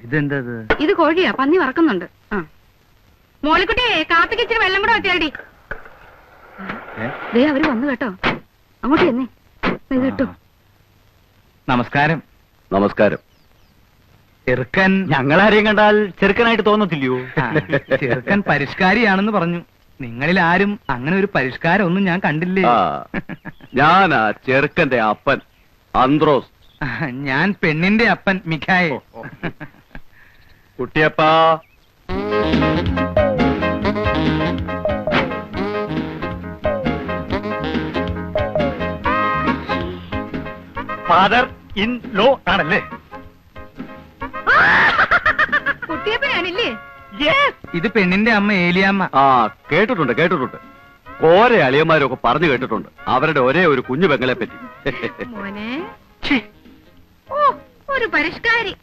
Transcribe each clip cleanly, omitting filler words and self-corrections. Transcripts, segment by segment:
ഇതെന്താ? ഇത് കോഴിയാ, പന്നി വറക്കുന്നുണ്ട്. മോളിക്കുട്ടിയെ കാപ്പിക്ക് ഇച്ചിരി വെള്ളം കൂടെ വെച്ചാടി. ദേ അവര് വന്നു കേട്ടോ, അങ്ങോട്ട് ചെന്നേ. ഇത് കിട്ടോ. നമസ്കാരം. നമസ്കാരം. ചെറുക്കൻ ഞങ്ങളാരെയും കണ്ടാൽ ചെറുക്കനായിട്ട് തോന്നത്തില്ലയോ? ചെറുക്കൻ പരിഷ്കാരിയാണെന്ന് പറഞ്ഞു. നിങ്ങളിൽ ആരും അങ്ങനെ ഒരു പരിഷ്കാരം ഒന്നും ഞാൻ കണ്ടില്ലേ. ഞാനാ ചെറുക്കന്റെ അപ്പൻ അന്ത്രോസ്. ഞാൻ പെണ്ണിന്റെ അപ്പൻ മിഖായേ. കുട്ടിയപ്പാ, ഫാദർ ഇൻ ലോ ആണല്ലേ? കുട്ടിയപ്പനാണില്ലേ? ഇത് പെണ്ണിന്റെ അമ്മ ഏലിയാമ്മ. കേട്ടിട്ടുണ്ട്. ഓരോ അളിയന്മാരൊക്കെ പറഞ്ഞു കേട്ടിട്ടുണ്ട് അവരുടെ ഒരേ ഒരു കുഞ്ഞു പെങ്ങളെ പറ്റി. മോനെ, ഒരു പരിഷ്കാരി.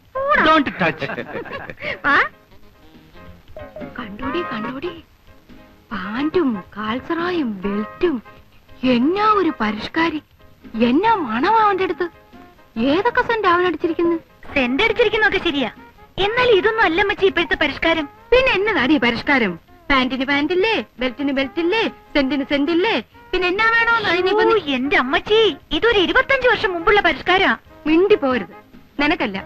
കണ്ടോടി പാന്റും കാൽസറായും ബെൽറ്റും. എന്നാ ഒരു പരിഷ്കാരി, എന്നാ മണം അവന്റെ അടുത്ത്. ഏതൊക്കെ സെന്റ് അവനടിച്ചിരിക്കുന്നു. സെന്റ് അടിച്ചിരിക്കുന്നൊക്കെ ശരിയാ, എന്നാൽ ഇതൊന്നും അല്ല മച്ചി ഇപ്പോഴത്തെ പരിഷ്കാരം. പിന്നെ എന്നതാടി പരിഷ്കാരം? പാന്റിന് പാന്റില്ലേ, ബെൽറ്റിന് ബെൽറ്റില്ലേ, സെന്റിന് സെന്റില്ലേ, പിന്നെ എന്നാ വേണോന്ന്. എന്റെ അമ്മച്ചി, ഇതൊരു 25 വർഷം മുമ്പുള്ള പരിഷ്കാരാ. മിണ്ടി പോരുത്. നിനക്കല്ല,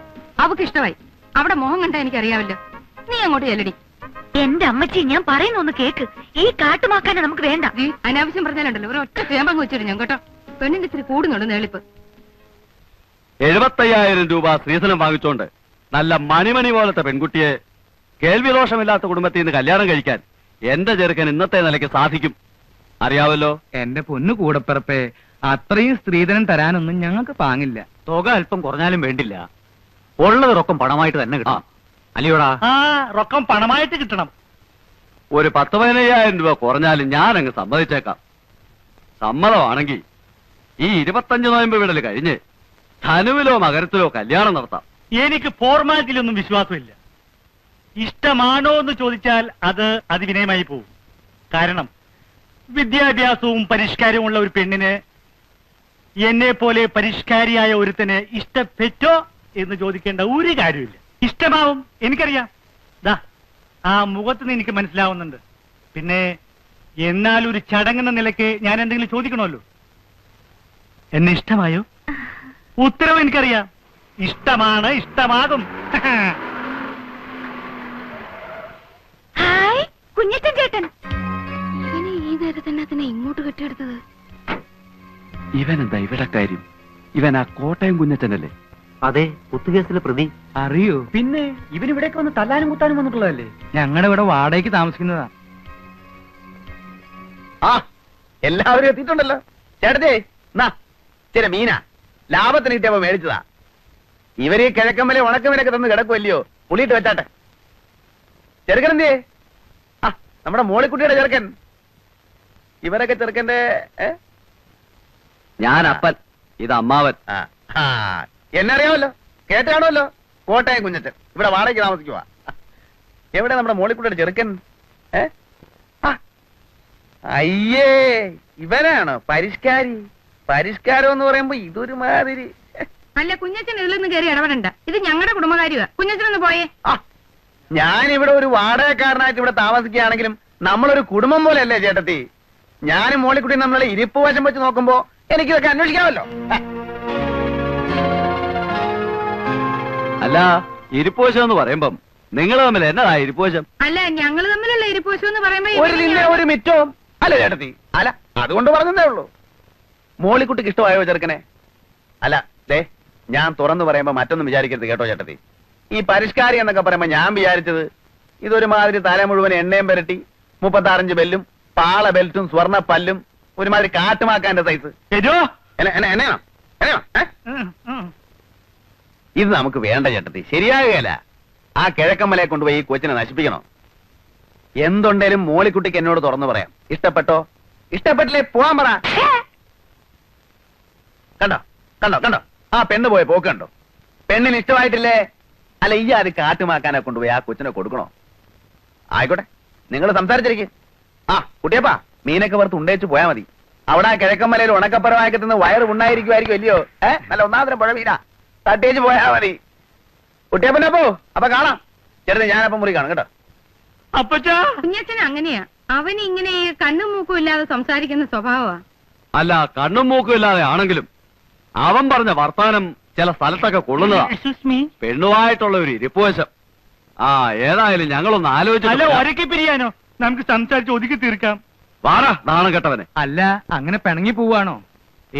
അവക്ക് ഇഷ്ടമായി. അവിടെ മോഹം കണ്ടാ എനിക്കറിയാവല്ലോ. നീ അങ്ങോട്ട് ചെല്ലടി. എന്റെ അമ്മച്ചി, ഞാൻ പറയുന്നൊന്ന് കേക്ക്. ഈ കാട്ടുമാക്കാനെ നമുക്ക് വേണ്ട. അനാവശ്യം പറഞ്ഞാലുണ്ടല്ലോ ഒരു ഒറ്റ ചേമ്പങ്ങ് വെച്ചിട്ട് ഞാൻ കേട്ടോ. പെണ്ണിന്റെ ഇത്തിരി കൂടുന്നുണ്ട് നേളിപ്പ്. 75,000 രൂപ സ്ത്രീധനം വാങ്ങിച്ചോണ്ട് നല്ല മണിമണി പോലത്തെ പെൺകുട്ടിയെ കേൾവി ദോഷമില്ലാത്ത കുടുംബത്തിൽ നിന്ന് കല്യാണം കഴിക്കാൻ എന്റെ ചെറുക്കൻ ഇന്നത്തെ നിലയ്ക്ക് സാധിക്കും. അറിയാവല്ലോ. എന്റെ പൊന്നു കൂടപ്പിറപ്പേ, അത്രയും സ്ത്രീധനം തരാനൊന്നും ഞങ്ങൾക്ക് പാങ്ങില്ല. തുക അല്പം കുറഞ്ഞാലും വേണ്ടില്ല, ഉള്ളത് റൊക്കം പണമായിട്ട് തന്നെ കിട്ടാം. അല്ലയോടാ? റൊക്കം പണമായിട്ട് കിട്ടണം. ഒരു 10-15,000 രൂപ കുറഞ്ഞാലും ഞാൻ അങ്ങ് സമ്മതിച്ചേക്കാം. സമ്മതമാണെങ്കിൽ ഈ 25 നോയമ്പ് വിടൽ കഴിഞ്ഞ് ധനുവിലോ മകരത്തിലോ കല്യാണം നടത്താം. എനിക്ക് ഫോർമാലിറ്റിയിലൊന്നും വിശ്വാസമില്ല. ഇഷ്ടമാണോ എന്ന് ചോദിച്ചാൽ അത് അതിവിനയമായി പോകും. കാരണം വിദ്യാഭ്യാസവും പരിഷ്കാരവും ഉള്ള ഒരു പെണ്ണിന് എന്നെ പോലെ പരിഷ്കാരിയായ ഒരുത്തന് ഇഷ്ടപ്പെട്ടോ എന്ന് ചോദിക്കേണ്ട ഒരു കാര്യമില്ല. ഇഷ്ടമാവും, എനിക്കറിയാം. ദാ ആ മുഖത്തുനിന്ന് എനിക്ക് മനസ്സിലാവുന്നുണ്ട്. പിന്നെ എന്നാൽ ഒരു ചടങ്ങെന്ന നിലയ്ക്ക് ഞാൻ എന്തെങ്കിലും ചോദിക്കണമല്ലോ. എന്നെ ഇഷ്ടമായോ? ഉത്തരവ് എനിക്കറിയാം. ഇഷ്ടമാണ്, ഇഷ്ടമാകും. ഹായ് കുഞ്ഞച്ചൻ ചേട്ടൻ. ഇവനെ ഈ നേരത്തന്നെ അതിനെ ഇങ്ങോട്ട് കെട്ടിയെടുത്തത്. ഇവനെന്താ ഇവിടെ കാര്യം? ഇവൻ ആ കോട്ടയം കുഞ്ഞച്ചനല്ലേ? അതെ, കുത്തുകേസിലെ പ്രതി. അറിയോ? പിന്നെ ഇവനിവിടേക്ക് വന്ന് തല്ലാനും കുത്താനും വന്നിട്ടുള്ളതല്ലേ? ഞങ്ങളുടെ ഇവിടെ വാടകയ്ക്ക് താമസിക്കുന്നതാ. എല്ലാവരും എത്തിയിട്ടുണ്ടല്ലോ. ചേട്ടത്തെ ചില മീന ലാഭത്തിന് കിട്ടിയപ്പോ മേടിച്ചതാ. ഇവര് ഈ കിഴക്കമ്മലെ ഉണക്കമീനൊക്കെ തന്ന് കിടക്കുമല്ലയോ, പുളിയിട്ട് വെച്ചാട്ടെ. ചെറുക്കനെന്തേ? നമ്മുടെ മോളിക്കുട്ടിയുടെ ചെറുക്കൻ. ഇവരൊക്കെ ചെറുക്കന്റെ ഞാൻ അപ്പൻ, ഇത് അമ്മാവൻ. എന്നറിയാമല്ലോ, കേട്ടാണല്ലോ. കോട്ടയം കുഞ്ഞച്ചൻ ഇവിടെ വാടകയ്ക്ക് താമസിക്കുവാ. എവിടെ നമ്മുടെ മോളിക്കുട്ടിയുടെ ചെറുക്കൻ? അയ്യേ, ഇവനാണോ പരിഷ്കാരി? പരിഷ്കാരം എന്ന് പറയുമ്പോ ഇതൊരു മാതിരി. അല്ല, കുഞ്ഞച്ചൻ ഇതിലൊന്നും കയറി ഇടപെടണ്ട. ഇത് ഞങ്ങളുടെ കുടുംബകാര്യമാ. കുഞ്ഞച്ചനൊന്ന് പോയേ. ഞാനിവിടെ ഒരു വാടകക്കാരനായിട്ട് ഇവിടെ താമസിക്കുകയാണെങ്കിലും നമ്മളൊരു കുടുംബം പോലെയല്ലേ ചേട്ടത്തി? ഞാനും മോളിക്കുട്ടി നമ്മളെ ഇരിപ്പ് വശം വെച്ച് നോക്കുമ്പോ എനിക്കിതൊക്കെ അന്വേഷിക്കാമല്ലോ. അല്ല, ഇരിപ്പോശം എന്ന് പറയുമ്പം നിങ്ങൾ തമ്മിൽ എന്നതാ ഇരിപ്പോശം? അല്ല, ഞങ്ങൾ തമ്മിലുള്ള ഇരിപ്പോശം എന്ന് പറയുമ്പോ ഒരു നിന്നെ ഒരു മിറ്റവും അല്ല ചേട്ടത്തി. അല്ല, അതുകൊണ്ട് പറഞ്ഞതേ ഉള്ളൂ. മോളിക്കുട്ടിക്ക് ഇഷ്ടമായോ ചെറുക്കനെ? അല്ല, ഞാൻ തുറന്നു പറയുമ്പോ മറ്റൊന്നും വിചാരിക്കരുത് കേട്ടോ ചേട്ടത്തി. ഈ പരിഷ്കാരി എന്നൊക്കെ പറയുമ്പോ ഞാൻ വിചാരിച്ചത് ഇതൊരുമാതിരി തല മുഴുവൻ എണ്ണയും പുരട്ടി 35 ബെല്ലും പാള ബെൽറ്റും സ്വർണ്ണ പല്ലും ഒരുമാതിരി കാട്ടുമാക്കാന്റെ സൈസ്. ഇത് നമുക്ക് വേണ്ട ചേട്ടത്തി, ശരിയാകുകയല്ല. ആ കിഴക്കമ്മലയെ കൊണ്ടുപോയി ഈ കൊച്ചിനെ നശിപ്പിക്കണോ? എന്തുണ്ടേലും മോളിക്കുട്ടിക്ക് എന്നോട് തുറന്നു പറയാം. ഇഷ്ടപ്പെട്ടോ? ഇഷ്ടപ്പെട്ടില്ലേ പോവാൻ പറ. കണ്ടോ കണ്ടോ കണ്ടോ ആ പെണ്ണ് പോയ പോക്ക് കണ്ടോ? പെണ്ണിന് ഇഷ്ടമായിട്ടില്ലേ? അല്ല, ഈ അത് കാട്ടുമാക്കാനെ കൊണ്ടുപോയി ആ കൊച്ചിനെ കൊടുക്കണോ? ആയിക്കോട്ടെ, നിങ്ങൾ സംസാരിച്ചിരിക്കും. കുട്ടിയപ്പാ, മീനൊക്കെ വറുത്ത് ഉണ്ടേച്ച് പോയാ മതി. അവിടെ ആ കിഴക്കമ്മലയിൽ ഉണക്കപ്പരമാക്കി വയറ് ഉണ്ടായിരിക്കുമായിരിക്കും അല്ലയോ? നല്ല ഒന്നാന്തരം പുഴ മീനാ. തട്ടേച്ച് പോയാ മതി. കുട്ടിയപ്പനെ പോ, അപ്പൊ കാണാം. ചേട്ടത്തി ഞാനപ്പം മുറി കാണും കേട്ടോ. അപ്പച്ചാ കുഞ്ഞച്ഛൻ അങ്ങനെയാ. അവന് ഇങ്ങനെ കണ്ണും മൂക്കും ഇല്ലാതെ സംസാരിക്കുന്ന സ്വഭാവമാ. അല്ല, കണ്ണും മൂക്കും ഇല്ലാതെ ആണെങ്കിലും അവൻ പറഞ്ഞ വർത്താനം ചില സ്ഥലത്തൊക്കെ കൊള്ളുന്നതാ. Excuse me. പെണ്ണുമായിട്ടുള്ള ഒരു ഇരിപ്പുവശം. ഏതായാലും ഞങ്ങളൊന്ന് അല്ല, ആലോചിച്ചു. ഒരക്കി പിരിയാനോ? നമുക്ക് സംസാരിച്ച് ഒതുക്കി തീർക്കാം. വാടാ നാണം കെട്ടവനെ. അല്ല, അങ്ങനെ പിണങ്ങി പോവാണോ?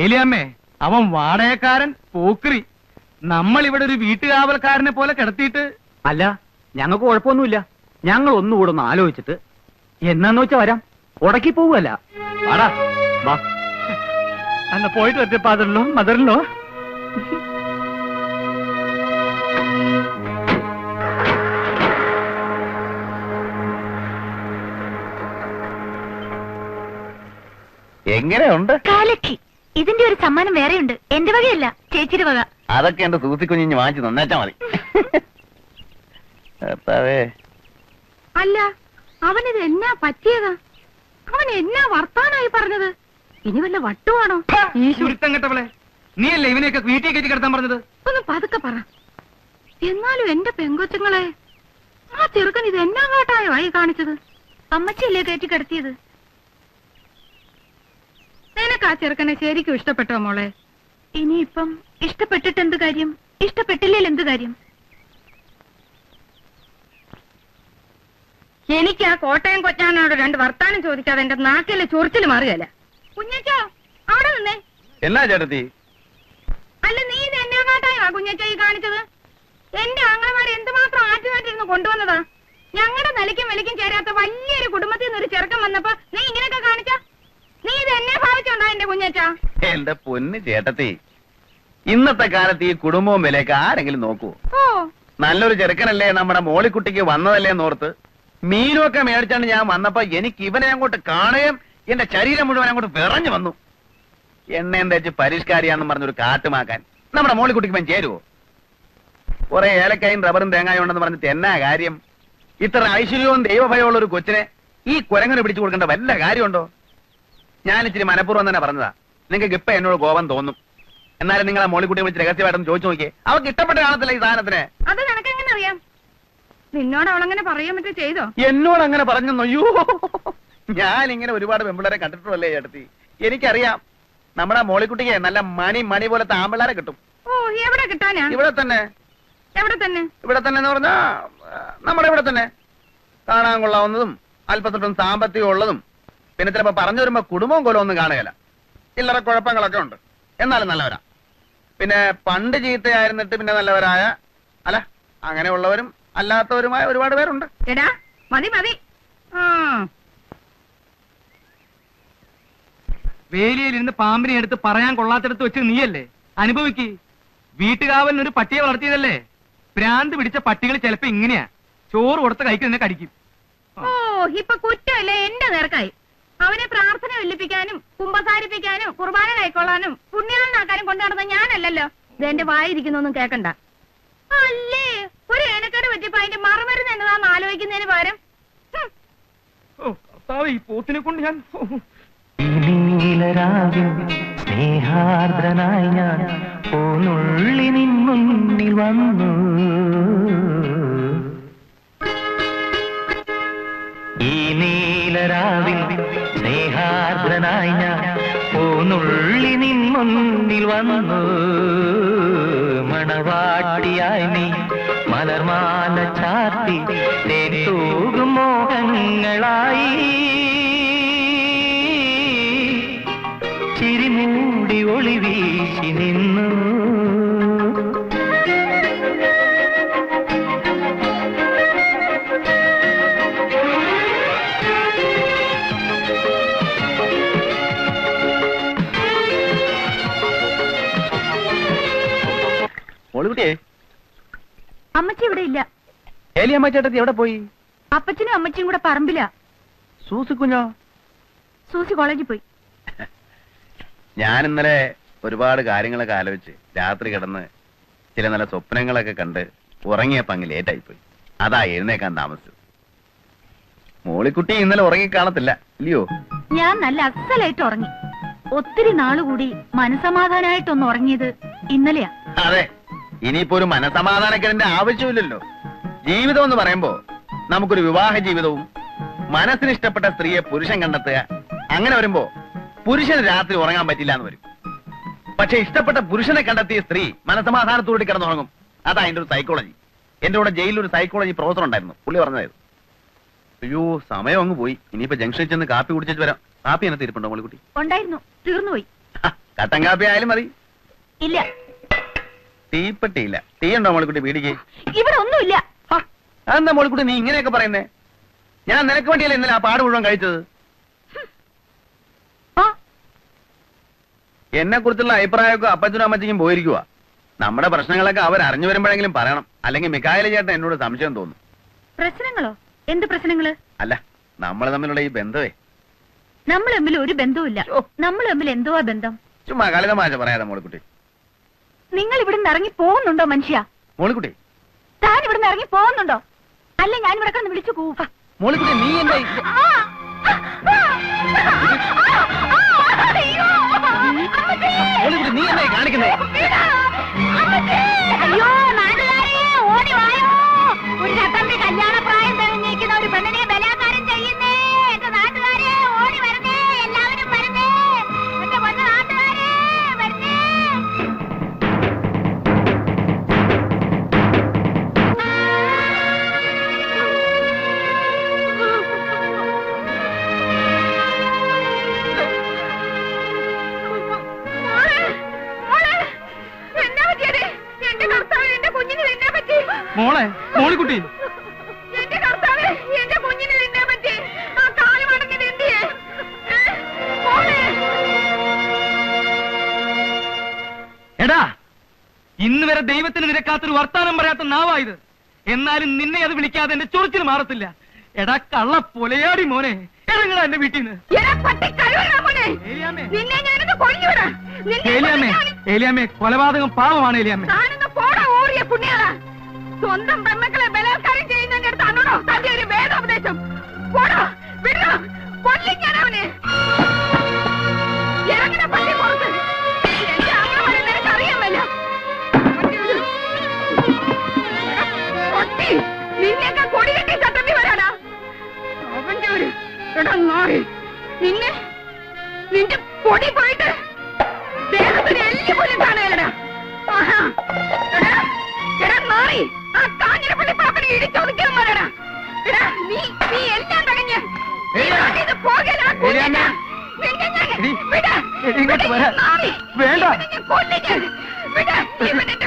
ഏലിയമ്മേ, അവൻ വാടകക്കാരൻ, പോക്രി. നമ്മൾ ഇവിടെ ഒരു വീട്ടുകാവൽക്കാരനെ പോലെ കിടത്തിയിട്ട്. അല്ല, ഞങ്ങൾക്ക് കുഴപ്പമൊന്നുമില്ല. ഞങ്ങൾ ഒന്നുകൂടെ ഒന്ന് ആലോചിച്ചിട്ട് എന്നാന്ന് വെച്ചാ വരാം. ഉടക്കി പോവല്ല. വാടാ വാ. അന്ന് പോയിട്ട് വരട്ടെ ഫാദറിലോ മദറിലോ. എങ്ങനെയുണ്ട്? കാലക്കി. ഇതിന്റെ ഒരു സമ്മാനം വേറെയുണ്ട്. എന്റെ വകയല്ല, ചേച്ചിയുടെ വക. അതൊക്കെ എന്റെ സൂസിക്കുഞ്ഞിഞ്ഞ് വാങ്ങിച്ച് നന്നാച്ചാ മതി. കർത്താവേ. അല്ല, അവനിത് എന്നാ പറ്റിയതാ? അവൻ എന്നാ വർത്താനായി പറഞ്ഞത്? ഇനി വല്ല വട്ടുവാണോ? ഈ ചുരുത്തം കെട്ടവളെ, നീയല്ലേ ഇവനെയൊക്കെ വീട്ടിൽ കയറ്റി കിടത്താൻ പറഞ്ഞത്? ഒന്ന് പതുക്കെ പറ. എന്നാലും എന്റെ പെങ്കൊച്ചുങ്ങളെ, ആ ചെറുക്കൻ ഇത് എന്നാ കാട്ടായോ ആയി കാണിച്ചത്? അമ്മച്ചിയല്ലേ കയറ്റി കിടത്തിയത്? നിനക്ക് ആ ചെറുക്കനെ ശരിക്കും ഇഷ്ടപ്പെട്ടോ മോളെ? ഇനിയിപ്പം ഇഷ്ടപ്പെട്ടിട്ട് എന്ത് കാര്യം? ഇഷ്ടപ്പെട്ടില്ലേൽ എന്ത് കാര്യം? എനിക്ക് ആ കോട്ടയം കൊച്ചാനോട് രണ്ട് വർത്താനം ചോദിക്കാതെ എന്റെ നാക്കിലെ ചൊറിച്ചിൽ മാറുകയല്ല. കുഞ്ഞച്ചോ, അവിടെ നിന്നേ. എന്നാ ചേട്ടത്തി? അല്ല, നീ ഇത് എന്നാ കാട്ടായോ കുഞ്ഞച്ചോ ഈ കാണിച്ചത്? എന്റെ ആങ്ങളമാരെ എന്തുമാത്രം ആറ്റുമായിട്ടിരുന്ന് കൊണ്ടുവന്നതാ. ഞങ്ങളുടെ നിലയ്ക്കും വിലയ്ക്കും ചേരാത്ത വലിയൊരു കുടുംബത്തിൽ നിന്ന് ഒരു ചെറുക്കം വന്നപ്പോ നീ ഇങ്ങനെയൊക്കെ കാണിച്ച? നീ ഇത് എന്നെ ഭാവിച്ചോണ്ടാ എന്റെ കുഞ്ഞച്ചാ? എന്റെ പൊന്ന് ചേട്ടത്തി, ഇന്നത്തെ കാലത്ത് ഈ കുടുംബവും വിലയൊക്കെ ആരെങ്കിലും നോക്കൂ? ഓ, നല്ലൊരു ചെറുക്കനല്ലേ നമ്മുടെ മോളിക്കുട്ടിക്ക് വന്നതല്ലേ എന്നോർത്ത് മീനുമൊക്കെ മേടിച്ചാണ്ട് ഞാൻ വന്നപ്പോ എനിക്ക് ഇവനെ അങ്ങോട്ട് കാണുകയും എന്റെ ശരീരം മുഴുവൻ അങ്ങോട്ട് വിറഞ്ഞു വന്നു. എണ്ണയും തേച്ച് പരിഷ്കാരിയാണെന്ന് പറഞ്ഞൊരു കാട്ടുമാക്കാൻ നമ്മുടെ മോളിക്കുട്ടിക്ക് ഇവൻ ചേരുവോ? കുറെ ഏലക്കായും റബ്ബറും തേങ്ങായും ഉണ്ടെന്ന് പറഞ്ഞിട്ട് എന്നാ കാര്യം? ഇത്ര ഐശ്വര്യവും ദൈവഭയമുള്ള ഒരു കൊച്ചിനെ ഈ കുരങ്ങനെ പിടിച്ചു കൊടുക്കേണ്ട വല്ല കാര്യമുണ്ടോ? ഞാൻ ഇച്ചിരി മനഃപൂർവ്വം തന്നെ പറഞ്ഞതാ. നിങ്ങൾക്ക് ഇപ്പൊ എന്നോട് കോപം തോന്നും. എന്നാലും നിങ്ങളെ മോളിക്കുട്ടിയെ വിളിച്ച് രഹസ്യമായിട്ടൊന്ന് ചോദിച്ചു നോക്കിയേ. അവർക്ക് ഇഷ്ടപ്പെട്ട കാണത്തില്ല ഈ സാധനത്തിന്. അത് നിനക്കെങ്ങനെ അറിയാം? നിന്നോട് അവളങ്ങനെ പറയാൻ പറ്റും ചെയ്തോ? എന്നോട് അങ്ങനെ പറഞ്ഞു? അയ്യോ, ഞാൻ ഇങ്ങനെ ഒരുപാട് പെമ്പിള്ളേരെ കണ്ടിട്ടുള്ളല്ലേ ചേട്ടത്തി. എനിക്കറിയാം നമ്മുടെ മോളിക്കുട്ടിക്ക് നല്ല മണി പോലത്തെ ആമ്പിള്ളേരെ കിട്ടും. ഓ, എവിടെ കിട്ടാനാ? ഇവിടെ തന്നെ. എവിടെ തന്നെ? ഇവിടെ തന്നെ എന്ന് പറഞ്ഞാ നമ്മുടെ ഇവിടെ തന്നെ. കാണാൻ കൊള്ളാവുന്നതും അല്പത്തൊട്ടും സാമ്പത്തികം ഉള്ളതും പിന്നെ ചിലപ്പോ പറഞ്ഞു വരുമ്പോ കുടുംബവും കൊലവും ഒന്നും കാണുകയില്ല. ചില്ലറ കുഴപ്പങ്ങളൊക്കെ ഉണ്ട്, എന്നാലും നല്ലവരാ. പിന്നെ പണ്ട് ചീത്തയായിരുന്നിട്ട് പിന്നെ നല്ലവരായ, അല്ല അങ്ങനെയുള്ളവരും അല്ലാത്തവരുമായ ഒരുപാട് പേരുണ്ട്. എടാ, മതി മതി. ആ, വേലിയിലിരുന്ന് പാമ്പിനെ എടുത്ത് പറയാൻ കൊള്ളാത്തടത്ത് വെച്ച് നീയല്ലേ അനുഭവിക്ക്. വീട്ടുകാവലിനൊരു പട്ടിയെ വളർത്തിയതല്ലേ? ഭ്രാന്ത് പിടിച്ച പട്ടികൾ ചിലപ്പോ ഇങ്ങനെയാ, ചോറ് കൊടുത്ത കൈക്ക് തന്നെ കടിക്കും. ഓ, ഇപ്പൊ കുറ്റമല്ലേ എന്റെ നേർക്കായി. അവനെ പ്രാർത്ഥന വെല്ലിപ്പിക്കാനും കുമ്പസാരിപ്പിക്കാനും കുർബാന കൈക്കൊള്ളാനും പുണ്യാളനാക്കാനും കൊണ്ടു നടന്ന ഞാനല്ലല്ലോ. ഇത് എന്റെ വായിരിക്കുന്നൊന്നും കേക്കണ്ട. അല്ലേ, ഒരു ഏനക്കേട് പറ്റിയപ്പോ അതിന്റെ മറുമരുന്ന് എന്നതാന്ന് ആലോചിക്കുന്നതിന് പകരം ഈ പോത്തിനെ കൊണ്ട് ഞാൻ സ്നേഹാർദ്രനായി ഞാൻ പോന്നുള്ളി നിൻ മുന്നിൽ വന്നു. ഈ നീലരാവിൽ സ്നേഹാർദ്രനായി ഞാൻ പോന്നുള്ളി നിൻ മുന്നിൽ വന്നു. മണവാട്ടിയായി നീ മലർമാല ചാർത്തി തേതൂകും മോഹങ്ങളായി ചിരിമൂടി ഒളി വീശി നിന്നു. മോളിക്കുട്ടിയെ, അമ്മച്ചി ഇവിടെ ഇല്ല. ഏലിയമ്മ ചേട്ടത്തി എവിടെ പോയി? അപ്പച്ചനും അമ്മച്ചിയും കൂടെ പറമ്പില്ല. സൂസിക്കുഞ്ഞോ? സൂസി കോളേജിൽ പോയി. ഞാൻ ഇന്നലെ ഒരുപാട് കാര്യങ്ങളൊക്കെ ആലോചിച്ച് രാത്രി കിടന്ന് ചില നല്ല സ്വപ്നങ്ങളൊക്കെ കണ്ട് ഉറങ്ങിയപ്പോ അങ്ങ് ലേറ്റായി പോയി. അതാ എഴുന്നേക്കാൻ താമസിച്ചത്. മോളിക്കുട്ടി ഇന്നലെ ഉറങ്ങിക്കാണത്തില്ല ഇല്ലയോ? ഞാൻ നല്ല അസലായിട്ട് ഉറങ്ങി. ഒത്തിരി നാളുകൂടി മനസമാധാനായിട്ടൊന്ന് ഉറങ്ങിയത് ഇന്നലെയാ. അതെ, ഇനിയിപ്പോ ഒരു മനസമാധാനക്കേടിന്റെ ആവശ്യമില്ലല്ലോ. ജീവിതം എന്ന് പറയുമ്പോ നമുക്കൊരു വിവാഹ ജീവിതവും മനസ്സിന് ഇഷ്ടപ്പെട്ട സ്ത്രീയെ പുരുഷൻ കണ്ടെത്തുക, അങ്ങനെ വരുമ്പോ പുരുഷന് രാത്രി ഉറങ്ങാൻ പറ്റില്ല എന്ന് വരും. പക്ഷെ ഇഷ്ടപ്പെട്ട പുരുഷനെ കണ്ടെത്തിയ സ്ത്രീ മനസമാധാനത്തോടെ കിടന്നുറങ്ങും. അതാ അതിന്റെ ഒരു സൈക്കോളജി. എന്റെ കൂടെ ജയിലിൽ ഒരു സൈക്കോളജി പ്രൊഫസർ ഉണ്ടായിരുന്നു, പുള്ളി പറഞ്ഞതായിരുന്നു. അയ്യോ സമയം അങ്ങ് പോയി. ഇനിയിപ്പോ ജംഗ്ഷനിൽ ചെന്ന് കാപ്പി കുടിച്ചിട്ട് വരാം. കാപ്പി എന്നെ തിരിപ്പുണ്ടോ മോളിക്കുട്ടി? ഉണ്ടായിരുന്നു, തീർന്നുപോയി. കട്ടൻ കാപ്പി ആയാലും മതി. ഇല്ല, തീപ്പെട്ടിയില്ല. ടീ ഉണ്ടോ മോളിക്കുട്ടി? പീടിക്ക് ഇവിടെ ഒന്നുമില്ല. അതെന്താ മോളിക്കുട്ടി നീ ഇങ്ങനെയൊക്കെ പറയുന്നേ? ഞാൻ നിനക്ക് വേണ്ടിയല്ലേ ഇന്നലെ ആ പാട് മുഴുവൻ കഴിച്ചത്. എന്നെ കുറിച്ചുള്ള അഭിപ്രായമൊക്കെ അപ്പച്ചനും അമ്മച്ചിക്കും പോയിരിക്കുക. നമ്മുടെ പ്രശ്നങ്ങളൊക്കെ അവർ അറിഞ്ഞു വരുമ്പോഴെങ്കിലും പറയണം, അല്ലെങ്കിൽ മിക്കായിലെ ചേട്ടൻ എന്നോട് സംശയം തോന്നും. പ്രശ്നങ്ങളോ? എന്ത് പ്രശ്നങ്ങള്? അല്ല, നമ്മൾ തമ്മിലുള്ള ഈ ബന്ധമേ. നമ്മൾ തമ്മിൽ ഒരു ബന്ധവുമില്ല. നമ്മൾ തമ്മിൽ എന്തുവാ ബന്ധം? ചുമ്മാ കളിതമാശ പറയാതെ മോളിക്കുട്ടി. നിങ്ങൾ ഇവിടുന്ന് ഇറങ്ങി പോകുന്നുണ്ടോ മനുഷ്യ? മോളിക്കുട്ടി താൻ ഇവിടുന്ന് ഇറങ്ങി പോകുന്നുണ്ടോ? അല്ല ഞാൻ ഇവിടെ കിടന്ന് വിളിച്ചു കൂവ. മോളിക്കുട്ടി നീ എന്താ മോളിക്കുട്ടി നീ എന്തായി കാണിക്കുന്നേ? അയ്യോ നാട്ടുകാരെ ഓടി വായോ! ഒരു ചട്ടമ്പി കല്യാണ പ്രായം തെളിഞ്ഞിരിക്കുന്ന ഒരു പെണ്ണിനെ ബലാത്കാരം ചെയ്യുന്നേ! എന്റെ നാട്ടുകാരെ ഓടി വരുന്നേ! എല്ലാവരും വരുന്നേ! എന്റെ പൊന്നു നാട്ടുകാരെ വരുന്നേ! മോളെ, മോളിക്കുട്ടി എന്റെ കർത്താവേ, എന്റെ കുഞ്ഞിനെ തിന്നാൻ പറ്റി. ആ കാല് മടങ്ങിയത് എന്തിയെ? എടാ, ഇന്ന് വരെ ദൈവത്തിന് നിരക്കാത്തൊരു വർത്താനം പറയാത്ത നാവായത്. എന്നാലും നിന്നെ അത് വിളിക്കാതെ എന്റെ ചൊറിച്ചിൽ മാറത്തില്ല. എടാ കള്ള പൊലയാടി മോനെ, ഇറങ്ങടാ എന്റെ വീട്ടിൽ നിന്ന്. നിന്നെ ഞാനത് കൊല്ലുവിടാ. ഏലിയാമ്മേ, കൊലപാതകം പാവമാണ് ഏലിയാമ്മേ. പോടാ ഓറിയ പുണ്യാളാ. സ്വന്തം പെമ്മക്കളെ ബലാത്കാരം ചെയ്യുന്നതിന്റെ അടുത്താണോ തന്റെ ഒരു വേദോപദേശം? പോടാ, വിടോ, കൊല്ലും ഞാൻ അവനെ. ഇറങ്ങണ പള്ളി പുറത്ത്. എന്റെ അമ്മമാരെ നിനക്ക് അറിയാമല്ലോ. നിന്നെയൊക്കെ കൊടി കെട്ടി ചട്ടമ്പി വരാടാ. അവന്റെ ഒരു നായി നിന്റെ പൊടി പോയിട്ട് ദേഹത്തിന് എല്ലി പോലും കാണുകയല്ലടാ. മാറി ആ കാഞ്ഞിരപ്പള്ളി പാപ്പനെ ഇടിച്ചൊതുക്കാൻ പറയടാ. നീ എല്ലാം കഴിഞ്ഞ് വേണ്ട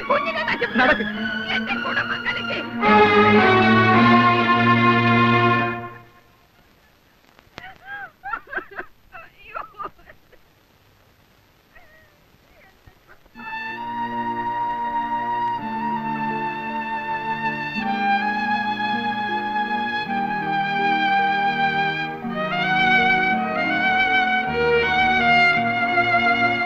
കുഞ്ഞിനെ